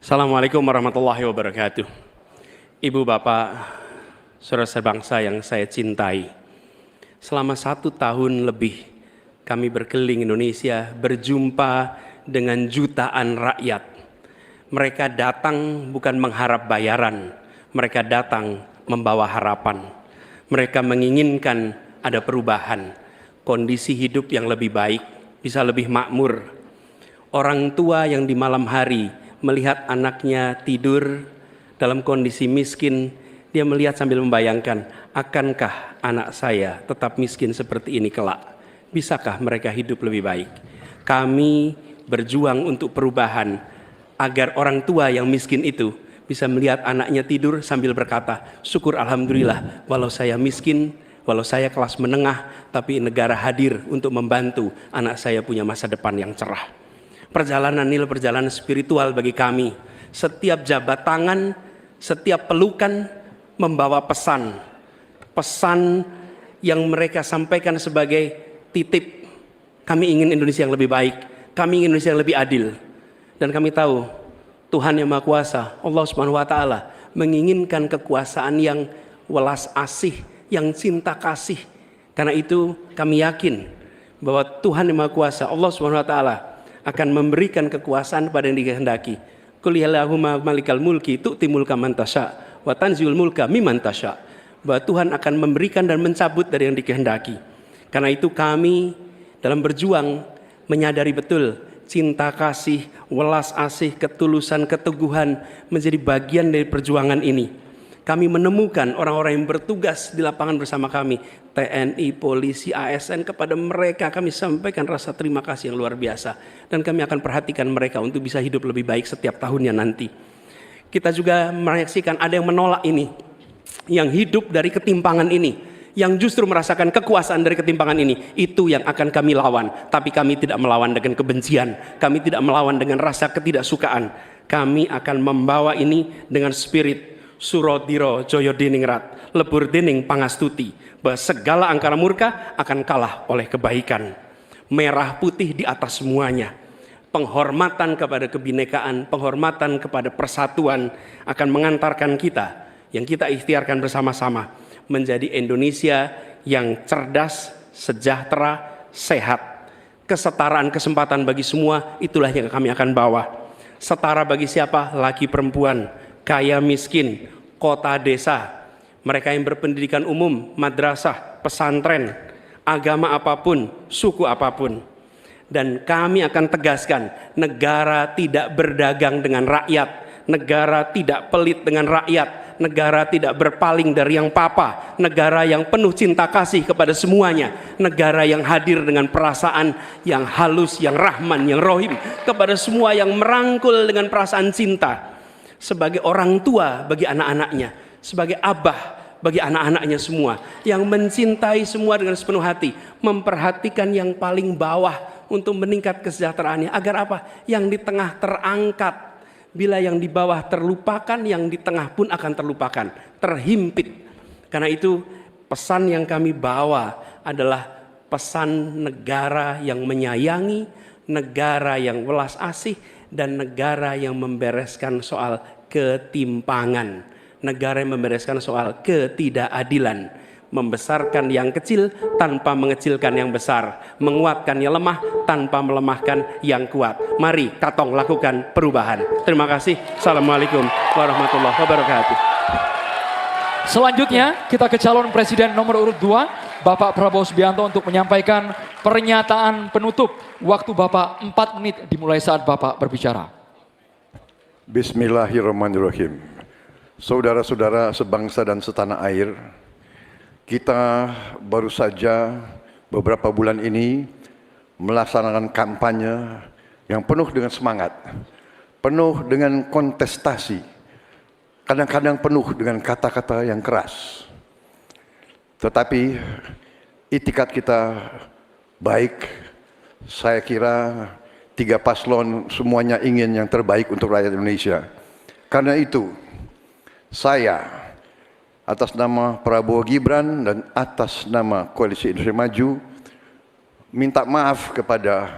Assalamualaikum warahmatullahi wabarakatuh. Ibu bapak, saudara sebangsa yang saya cintai, selama 1 tahun lebih kami berkeliling Indonesia berjumpa dengan jutaan rakyat. Mereka datang bukan mengharap bayaran, mereka datang membawa harapan. Mereka menginginkan ada perubahan, kondisi hidup yang lebih baik, bisa lebih makmur. Orang tua yang di malam hari melihat anaknya tidur dalam kondisi miskin, dia melihat sambil membayangkan, akankah anak saya tetap miskin seperti ini kelak? Bisakah mereka hidup lebih baik? Kami berjuang untuk perubahan agar orang tua yang miskin itu bisa melihat anaknya tidur sambil berkata, syukur alhamdulillah, walau saya miskin, walau saya kelas menengah, tapi negara hadir untuk membantu anak saya punya masa depan yang cerah. Perjalanan ini perjalanan spiritual bagi kami. Setiap jabat tangan, setiap pelukan membawa pesan. Pesan yang mereka sampaikan sebagai titip. Kami ingin Indonesia yang lebih baik. Kami ingin Indonesia yang lebih adil. Dan kami tahu Tuhan yang Maha Kuasa, Allah Subhanahu wa taala, menginginkan kekuasaan yang welas asih, yang cinta kasih. Karena itu kami yakin bahwa Tuhan yang Maha Kuasa, Allah Subhanahu wa taala, akan memberikan kekuasaan pada yang dikehendaki. Qul yallahumma malikal mulki tu'ti mulka man tasya wa tanziul mulka mimman tasya. Bahwa Tuhan akan memberikan dan mencabut dari yang dikehendaki. Karena itu kami dalam berjuang menyadari betul cinta kasih, welas asih, ketulusan, keteguhan menjadi bagian dari perjuangan ini. Kami menemukan orang-orang yang bertugas di lapangan bersama kami, TNI, polisi, ASN, kepada mereka kami sampaikan rasa terima kasih yang luar biasa. Dan kami akan perhatikan mereka untuk bisa hidup lebih baik setiap tahunnya nanti. Kita juga menyaksikan ada yang menolak ini, yang hidup dari ketimpangan ini, yang justru merasakan kekuasaan dari ketimpangan ini. Itu yang akan kami lawan. Tapi kami tidak melawan dengan kebencian, kami tidak melawan dengan rasa ketidaksukaan. Kami akan membawa ini dengan spirit Surodiro Joyo Diningrat, lebur dining pangastuti, bahwa segala angkara murka akan kalah oleh kebaikan. Merah putih di atas semuanya. Penghormatan kepada kebinekaan, penghormatan kepada persatuan akan mengantarkan kita, yang kita ikhtiarkan bersama-sama, menjadi Indonesia yang cerdas, sejahtera, sehat. Kesetaraan kesempatan bagi semua, itulah yang kami akan bawa. Setara bagi siapa? Laki perempuan, kaya miskin, kota desa, mereka yang berpendidikan umum, madrasah, pesantren, agama apapun, suku apapun. Dan kami akan tegaskan, negara tidak berdagang dengan rakyat, negara tidak pelit dengan rakyat, negara tidak berpaling dari yang papa, negara yang penuh cinta kasih kepada semuanya, negara yang hadir dengan perasaan yang halus, yang rahman, yang rohim kepada semua, yang merangkul dengan perasaan cinta. Sebagai orang tua bagi anak-anaknya, sebagai abah bagi anak-anaknya semua, yang mencintai semua dengan sepenuh hati, memperhatikan yang paling bawah untuk meningkat kesejahteraannya. Agar apa? Yang di tengah terangkat. Bila yang di bawah terlupakan, yang di tengah pun akan terlupakan, terhimpit. Karena itu pesan yang kami bawa adalah pesan negara yang menyayangi, negara yang welas asih, dan negara yang membereskan soal ketimpangan, negara yang membereskan soal ketidakadilan, membesarkan yang kecil tanpa mengecilkan yang besar, menguatkan yang lemah tanpa melemahkan yang kuat. Mari Katong lakukan perubahan. Terima kasih. Assalamualaikum warahmatullahi wabarakatuh. Selanjutnya kita ke calon presiden nomor urut 2, Bapak Prabowo Subianto, untuk menyampaikan pernyataan penutup. Waktu Bapak 4 menit dimulai saat Bapak berbicara. Bismillahirrahmanirrahim. Saudara-saudara sebangsa dan setanah air, kita baru saja beberapa bulan ini melaksanakan kampanye yang penuh dengan semangat, penuh dengan kontestasi, kadang-kadang penuh dengan kata-kata yang keras. Tetapi itikat kita baik. Saya kira 3 paslon semuanya ingin yang terbaik untuk rakyat Indonesia. Karena itu saya atas nama Prabowo Gibran dan atas nama Koalisi Indonesia Maju minta maaf kepada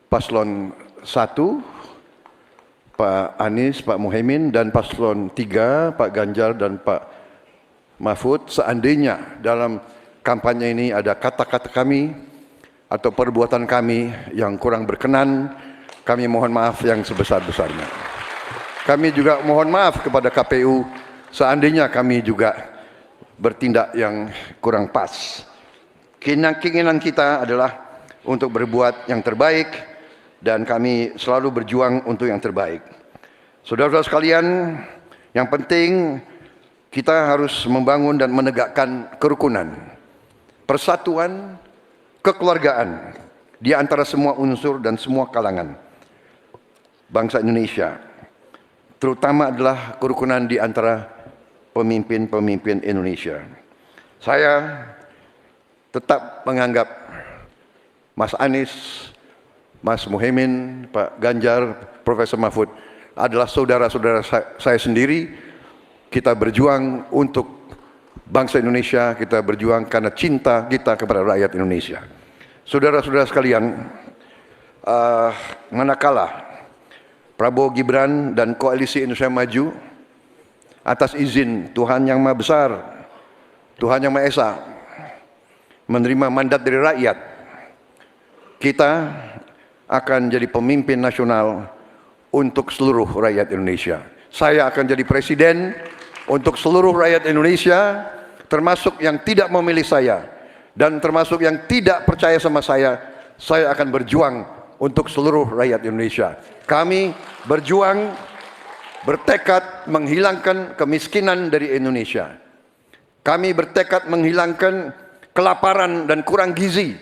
paslon 1 Pak Anies, Pak Muhaimin, dan Paslon 3, Pak Ganjar dan Pak Mahfud, seandainya dalam kampanye ini ada kata-kata kami atau perbuatan kami yang kurang berkenan, kami mohon maaf yang sebesar-besarnya. Kami juga mohon maaf kepada KPU seandainya kami juga bertindak yang kurang pas. Keinginan kita adalah untuk berbuat yang terbaik dan kami selalu berjuang untuk yang terbaik. Saudara-saudara sekalian, yang penting kita harus membangun dan menegakkan kerukunan, persatuan, kekeluargaan di antara semua unsur dan semua kalangan bangsa Indonesia. Terutama adalah kerukunan di antara pemimpin-pemimpin Indonesia. Saya tetap menganggap Mas Anies, Mas Muhaimin, Pak Ganjar, Profesor Mahfud adalah saudara-saudara saya sendiri. Kita berjuang untuk bangsa Indonesia, kita berjuang karena cinta kita kepada rakyat Indonesia. Saudara-saudara sekalian, manakala Prabowo Gibran dan Koalisi Indonesia Maju atas izin Tuhan Yang Maha Besar, Tuhan Yang Maha Esa, menerima mandat dari rakyat, kita akan jadi pemimpin nasional untuk seluruh rakyat Indonesia. Saya akan jadi presiden untuk seluruh rakyat Indonesia, termasuk yang tidak memilih saya dan termasuk yang tidak percaya sama saya akan berjuang untuk seluruh rakyat Indonesia. Kami berjuang, bertekad menghilangkan kemiskinan dari Indonesia. Kami bertekad menghilangkan kelaparan dan kurang gizi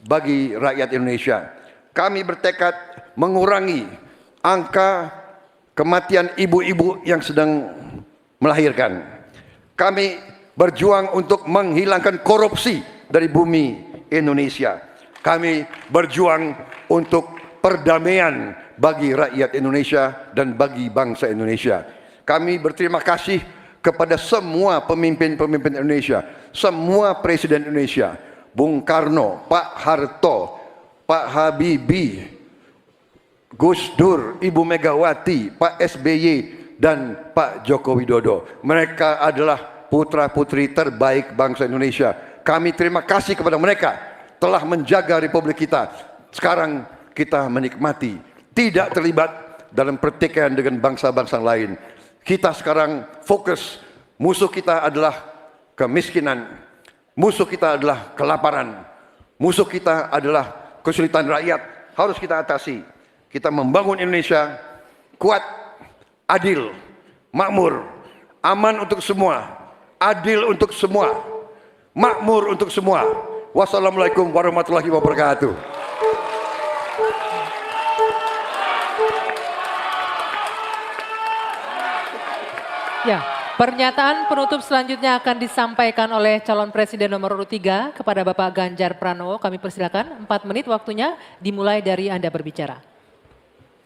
bagi rakyat Indonesia. Kami bertekad mengurangi angka kematian ibu-ibu yang sedang melahirkan. Kami berjuang untuk menghilangkan korupsi dari bumi Indonesia. Kami berjuang untuk perdamaian bagi rakyat Indonesia dan bagi bangsa Indonesia. Kami berterima kasih kepada semua pemimpin-pemimpin Indonesia, semua presiden Indonesia, Bung Karno, Pak Harto, Pak Habibie, Gus Dur, Ibu Megawati, Pak SBY, dan Pak Joko Widodo. Mereka adalah putra-putri terbaik bangsa Indonesia. Kami terima kasih kepada mereka telah menjaga republik kita. Sekarang kita menikmati, tidak terlibat dalam pertikaian dengan bangsa-bangsa lain. Kita sekarang fokus, musuh kita adalah kemiskinan, musuh kita adalah kelaparan, musuh kita adalah kesulitan rakyat, harus kita atasi. Kita membangun Indonesia kuat, adil, makmur, aman untuk semua, adil untuk semua, makmur untuk semua. Wassalamualaikum warahmatullahi wabarakatuh. Ya, pernyataan penutup selanjutnya akan disampaikan oleh calon presiden nomor urut 3 kepada Bapak Ganjar Pranowo. Kami persilakan 4 menit waktunya dimulai dari Anda berbicara.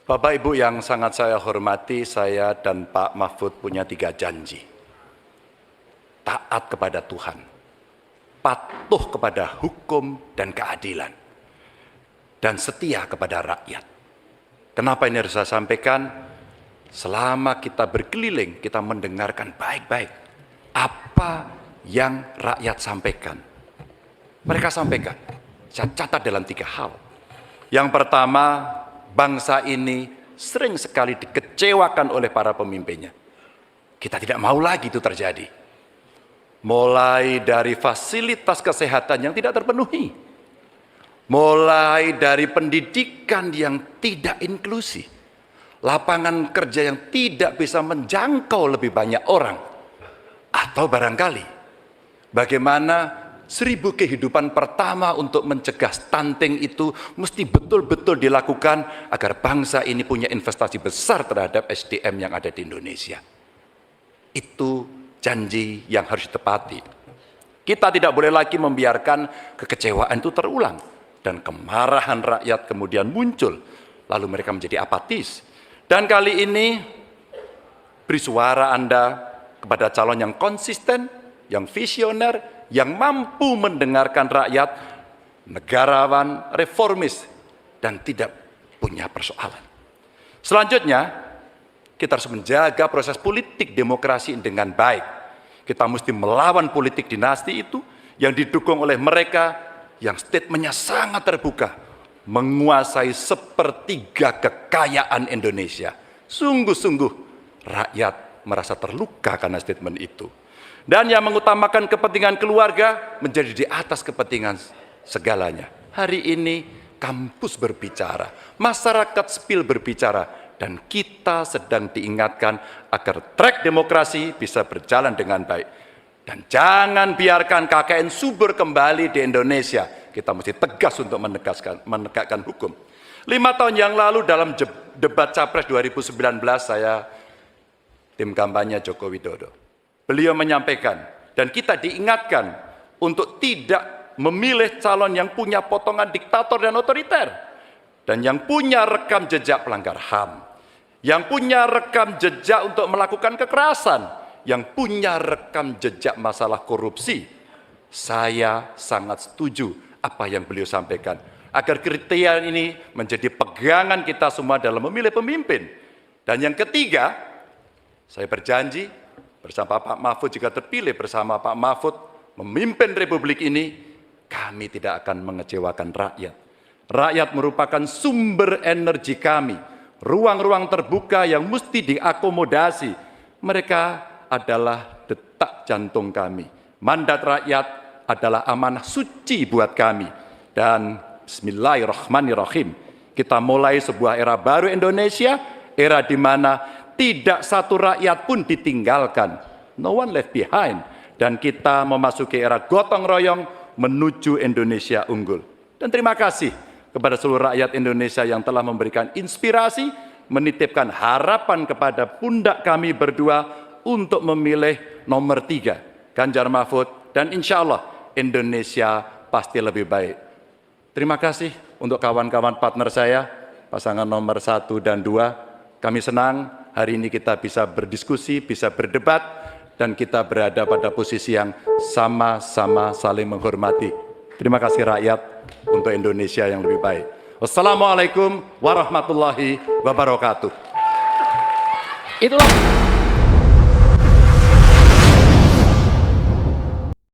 Bapak Ibu yang sangat saya hormati, saya dan Pak Mahfud punya 3 janji. Taat kepada Tuhan, patuh kepada hukum dan keadilan, dan setia kepada rakyat. Kenapa ini harus saya sampaikan? Selama kita berkeliling, kita mendengarkan baik-baik apa yang rakyat sampaikan. Mereka sampaikan, saya catat dalam 3 hal. Yang pertama, bangsa ini sering sekali dikecewakan oleh para pemimpinnya. Kita tidak mau lagi itu terjadi. Mulai dari fasilitas kesehatan yang tidak terpenuhi, mulai dari pendidikan yang tidak inklusif, lapangan kerja yang tidak bisa menjangkau lebih banyak orang, atau barangkali bagaimana 1000 kehidupan pertama untuk mencegah stunting itu mesti betul-betul dilakukan agar bangsa ini punya investasi besar terhadap SDM yang ada di Indonesia. Itu janji yang harus ditepati. Kita tidak boleh lagi membiarkan kekecewaan itu terulang dan kemarahan rakyat kemudian muncul, lalu mereka menjadi apatis. Dan kali ini beri suara Anda kepada calon yang konsisten, yang visioner, yang mampu mendengarkan rakyat, negarawan, reformis, dan tidak punya persoalan. Selanjutnya, kita harus menjaga proses politik demokrasi dengan baik. Kita mesti melawan politik dinasti itu yang didukung oleh mereka yang statementnya sangat terbuka, menguasai sepertiga kekayaan Indonesia. Sungguh-sungguh rakyat merasa terluka karena statement itu. Dan yang mengutamakan kepentingan keluarga menjadi di atas kepentingan segalanya. Hari ini kampus berbicara, masyarakat sipil berbicara, dan kita sedang diingatkan agar trek demokrasi bisa berjalan dengan baik. Dan jangan biarkan KKN subur kembali di Indonesia. Kita mesti tegas untuk menegakkan hukum. 5 tahun yang lalu dalam debat Capres 2019 saya tim kampanye Joko Widodo. Beliau menyampaikan dan kita diingatkan untuk tidak memilih calon yang punya potongan diktator dan otoriter dan yang punya rekam jejak pelanggar HAM, yang punya rekam jejak untuk melakukan kekerasan, yang punya rekam jejak masalah korupsi. Saya sangat setuju apa yang beliau sampaikan agar kriteria ini menjadi pegangan kita semua dalam memilih pemimpin. Dan yang ketiga, saya berjanji bersama Pak Mahfud jika terpilih bersama Pak Mahfud memimpin Republik ini, kami tidak akan mengecewakan rakyat. Rakyat merupakan sumber energi kami, ruang-ruang terbuka yang mesti diakomodasi. Mereka adalah detak jantung kami. Mandat rakyat adalah amanah suci buat kami. Dan bismillahirrahmanirrahim, kita mulai sebuah era baru Indonesia, era di mana tidak satu rakyat pun ditinggalkan. No one left behind. Dan kita memasuki era gotong royong menuju Indonesia unggul. Dan terima kasih kepada seluruh rakyat Indonesia yang telah memberikan inspirasi, menitipkan harapan kepada pundak kami berdua untuk memilih nomor 3, Ganjar Mahfud, dan insya Allah Indonesia pasti lebih baik. Terima kasih untuk kawan-kawan partner saya, pasangan nomor 1 dan 2. Kami senang hari ini kita bisa berdiskusi, bisa berdebat, dan kita berada pada posisi yang sama-sama saling menghormati. Terima kasih rakyat untuk Indonesia yang lebih baik. Wassalamualaikum warahmatullahi wabarakatuh. Itulah